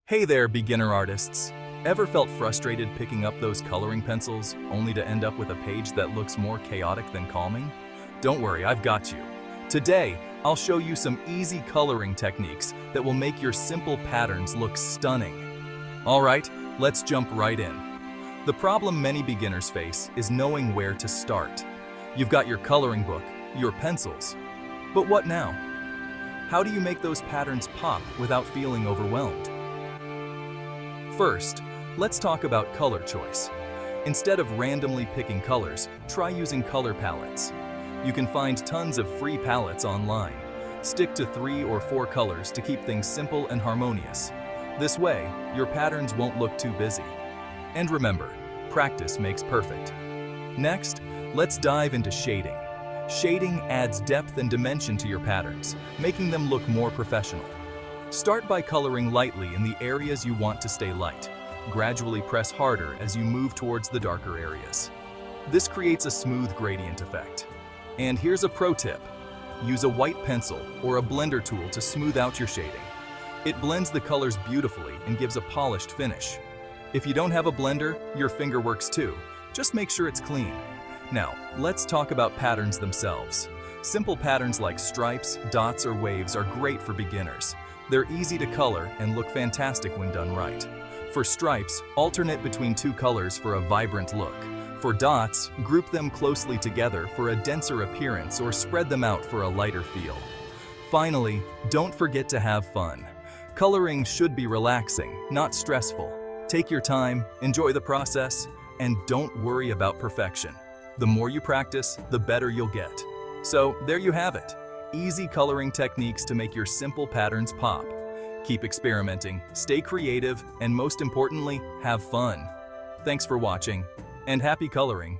Hey there, beginner artists. Ever felt frustrated picking up those coloring pencils only to end up with a page that looks more chaotic than calming? Don't worry, I've got you. Today, I'll show you some easy coloring techniques that will make your simple patterns look stunning. All right, let's jump right in. The problem many beginners face is knowing where to start. You've got your coloring book, your pencils. But what now? How do you make those patterns pop without feeling overwhelmed? First, let's talk about color choice. Instead of randomly picking colors, try using color palettes. You can find tons of free palettes online. Stick to 3 or 4 colors to keep things simple and harmonious. This way, your patterns won't look too busy. And remember, practice makes perfect. Next, let's dive into shading. Shading adds depth and dimension to your patterns, making them look more professional. Start by coloring lightly in the areas you want to stay light. Gradually press harder as you move towards the darker areas. This creates a smooth gradient effect. And here's a pro tip. Use a white pencil or a blender tool to smooth out your shading. It blends the colors beautifully and gives a polished finish. If you don't have a blender, your finger works too. Just make sure it's clean. Now, let's talk about patterns themselves. Simple patterns like stripes, dots, or waves are great for beginners. They're easy to color and look fantastic when done right. For stripes, alternate between 2 colors for a vibrant look. For dots, group them closely together for a denser appearance or spread them out for a lighter feel. Finally, don't forget to have fun. Coloring should be relaxing, not stressful. Take your time, enjoy the process, and don't worry about perfection. The more you practice, the better you'll get. So there you have it. Easy coloring techniques to make your simple patterns pop. Keep experimenting, stay creative, and most importantly, have fun. Thanks for watching, and happy coloring!